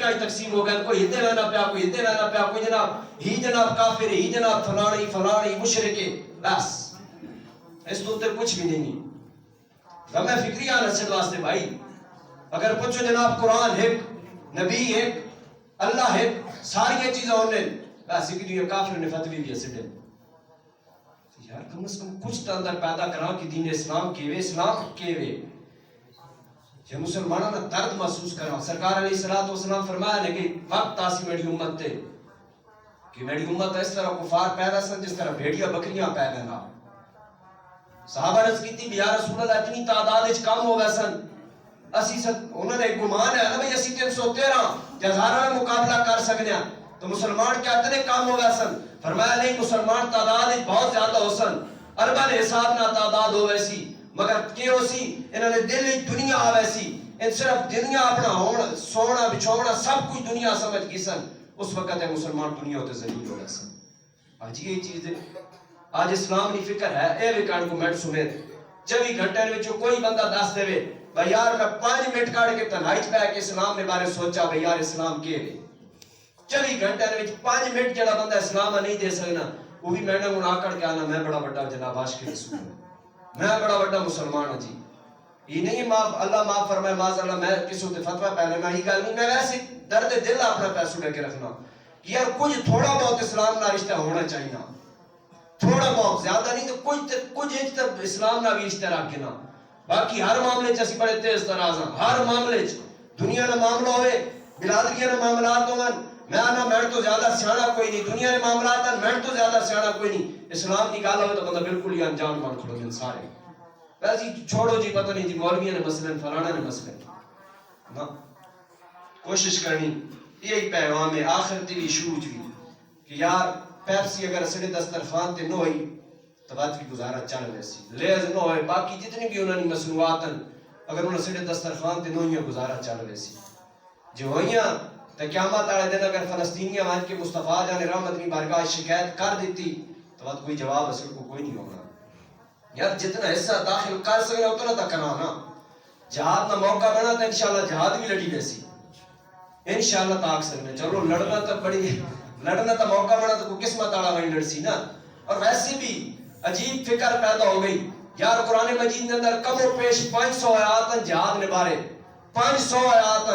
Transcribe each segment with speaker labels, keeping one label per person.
Speaker 1: فرقہ تقسیم ہو گئے، کوئی ادھر رہنا پیا، کوئی ادھر رہنا پیا، کوئی جناب ہی جناب کافر، ہی جناب فلانی مشرک، بس اس تو کچھ بھی نہیں. غم فکری آنا چل واسطے بھائی. اگر پوچھو جناب قرآن ایک، نبی ایک، اللہ ایک، ساری چیزیں ہونے ایسی کہ یہ کافر نے فتوی بھی اسے یار کم از کم کچھ تو اندر پیدا کرا کہ دین اسلام کیوے، اسلام کیوے. یہ مسلمانوں نے درد محسوس کرا. سرکار علیہ الصلوۃ والسلام فرمایا ہے کہ وقت آسی میری امت تے کہ میری امت اس طرح کفار پیدا سن جس طرح بھیڑیاں بکریاں پیدا نہ. صحابہ عرض کی تھی یا رسول اللہ اتنی تعداد وچ کم ہو گئے سن، اسی انہوں نے گمان ہے نا بھئی اسی 313 ہزاراں میں مقابلہ کر سکنے ہیں تو مسلمان کیا اتنے کم ہو گئے سن. فرمایا نہیں، مسلمان تعداد بہت زیادہ ہو سن، ارباں دے حساب نہ تعداد ہو ویسی، مگر کی ہو سی انہوں نے دل دنیا آ ویسی، ان صرف دنیا اپنا ہونا سونا بچھونا سب کچھ دنیا سمجھ گئی سن. اس وقت ہے مسلمان دنیا ہوتے ذلیل ہو گئے سن. آج یہ چیز ہے، آج اسلام کی فکر ہے. اے بھی کان کو میٹ سنے 24 گھنٹے میں کوئی بندہ دس دے بھائی یار میں 5 منٹ کاڑ کے تنہائی پہ کہ اسلام کے بارے سوچا بھائی یار اسلام کے ہے. 24 گھنٹے میں 5 منٹ جڑا بندہ اسلام نہیں دے سکنا وہ بھی میں نے انہوں آکڑ کے آنا میں بڑا بڑا جناب عاشق رسول ہوں، میں بڑا بڑا مسلمان ہوں. جی یہ نہیں معاف اللہ معاف فرمائے معاذ اللہ میں کسی تے فتویٰ پہ لینا ہی گل نہیں. میں ویسے درد دل اپنا پیسوں لے کے رکھنا کہ یار کچھ تھوڑا بہت اسلام نہ رشتہ ہونا چاہیے، تھوڑا بہت زیادہ نہیں تو کچھ انچ تک اسلام نہ بھی رشتہ رکھ کے نا. باقی ہر معاملے چ اسی بڑے تیز تراز ہاں. ہر معاملے چ دنیا کا معاملہ ہوئے، بلادریاں کے معاملات ہون، میں آنا میں تو زیادہ سیانا کوئی نہیں، دنیا کے معاملات ہیں میں تو زیادہ سیانا کوئی نہیں. اسلام کی گل ہوئے تو بندہ بالکل ہی انجان مان کھڑو گے سارے. ویسے چھوڑو جی پتہ نہیں جی مولویوں نے مثلا فلانا نے مثلا نا. کوشش کرنی یہی پیغام ہے آخر تیری شوج بھی کہ یار پیپسی اگر سڑے دسترخوان تے نہ ہوئی تو بات کی گزارا چل ویسی، لیز نہ ہوئے باقی جتنی بھی انہوں نے مصنوعات اگر انہوں سڑے دسترخوان تے نہ ہوئی گزارا چل ویسی. جو ہوئیاں تو قیامت والے دن اگر فلسطینیاں وہاں کے مصطفیٰ جان رحمت کی بارگاہ شکایت کر دیتی تو بات کوئی جواب اصل کو کوئی نہیں ہوگا. یار جتنا حصہ داخل کر سکے اتنا تک کرنا نا. جہاد نہ موقع بنا تو انشاءاللہ جہاد بھی لڑی ویسی انشاءاللہ تاک سکنے. چلو لڑنا تو بڑی لڑنا تو موقع بنا تو کوئی قسمت والا وہی لڑ سی نا. اور ویسے بھی عجیب فکر پیدا ہو گئی یار قرآن مجید کے اندر کم و پیش 500 آیات جہاد نے بارے 500 آیات.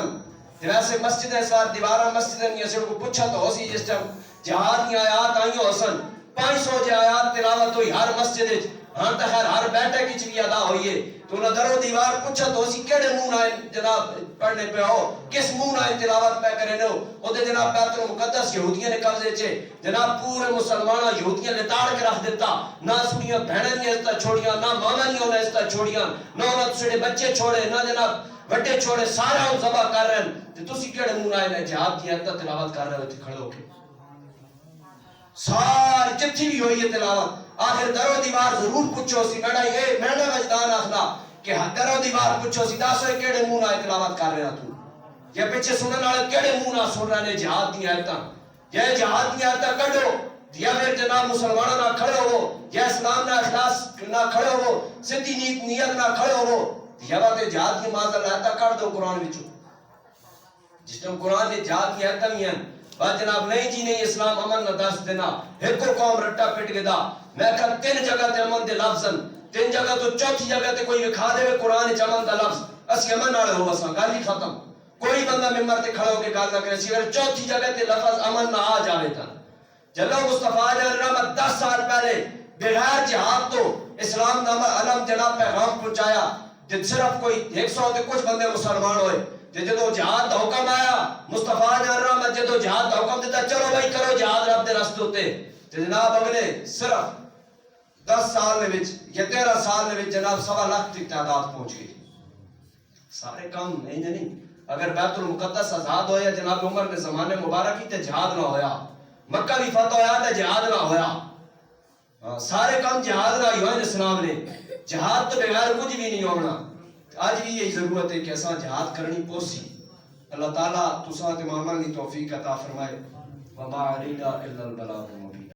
Speaker 1: ویسے مسجد اس بار دیوارہ مسجد نے اسے کو پوچھا تو ہو سی جس ٹائم جہاد کی آیات آئی ہو سن 500 جی آیات تلاوت ہوئی ہر مسجد وچ. ہاں تو خیر ہر بیٹھے کی بھی ادا ہوئی ہے تو انہوں درو دیوار پوچھا تو اسی کیڑے منہ نہ جناب پڑھنے پہ ہو کس منہ نہ تلاوت پہ کرے نو او دے جناب بیت المقدس یہودیاں نے قبضے چے جناب پورے مسلمانوں یہودیاں لتاڑ کے رکھ دیتا. نہ سڑیاں بہنیں نہیں استا چھوڑیاں، نہ ماما نہیں ہونا استا چھوڑیاں، نہ انہوں سڑے بچے چھوڑے، نہ جناب بڑے چھوڑے، سارے ہم ذبح کر رہے ہیں. تو تسی کیڑے منہ نہ جہاد کی حد تلاوت کر رہے ہوتے کھڑے ہو کے ساری چتھی بھی ہوئی ہے تلاوت. آخر درو دیوار ضرور پوچھو سی بیڑا یہ میں نے وجدان آخلا کہ درو دیوار پوچھو سی داسو کیڑے منہ نہ تلاوت کر رہا تو یہ پیچھے سننے والے کیڑے منہ نہ سن رہے ہیں جہاد دی آیتاں. یہ جہاد دی آیتاں کڈو یا پھر جناب مسلمانوں نہ کھڑے ہو یا اسلام نہ اخلاص نہ کھڑے ہو سیدھی نیت نہ کھڑے ہو یا بات جہاد کی معاذ اللہ آیتاں کر دو قرآن وچوں. جس ٹائم قرآن دے جہاد کی آیتاں بھی ہیں بات جناب نہیں جی نہیں اسلام امن نہ دس دینا ایک کو قوم رٹا پٹ کے دا. میں کہا 3 جگہ تے امن دے لفظن 3 جگہ تو چوتھی جگہ تے کوئی وکھا دے قرآن وچ امن دا لفظ اسی امن والے ہو اساں گل ہی ختم. کوئی بندہ ممبر تے کھڑا ہو کے گل نہ کرے سی اگر چوتھی جگہ تے لفظ امن نہ آ جاوے تا جلو مصطفیٰ جان رحمت 10 سال پہلے بغیر جہاد تو اسلام نام علم جناب پیغام پہنچایا جب صرف کوئی 100 تے کچھ بندے مسلمان ہوئے جدو جہاد دا حکم آیا مصطفیٰ جان رحمت جدو جہاد دا حکم دیتا چلو بھائی کرو جہاد رب دے راستے ہوتے جناب اگلے صرف 10 سال میں وچ یا 13 سال میں وچ جناب 1.25 لاکھ تک تعداد پہنچ گئی. سارے کام نہیں اگر بیت المقدس آزاد ہویا جناب عمر کے زمانے مبارک ہی تے جہاد نہ ہویا مکہ بھی فتح ہویا تے جہاد نہ ہویا سارے کام جہاد نہ ہوئے اسلام نے. جہاد تو بغیر کچھ بھی نہیں ہونا. آج بھی یہی ضرورت ہے کہ ایسا جہاد کرنی پوسی. اللہ تعالیٰ تساں تے عمل کی توفیق عطا فرمائے. وما علینا الا البلاغ.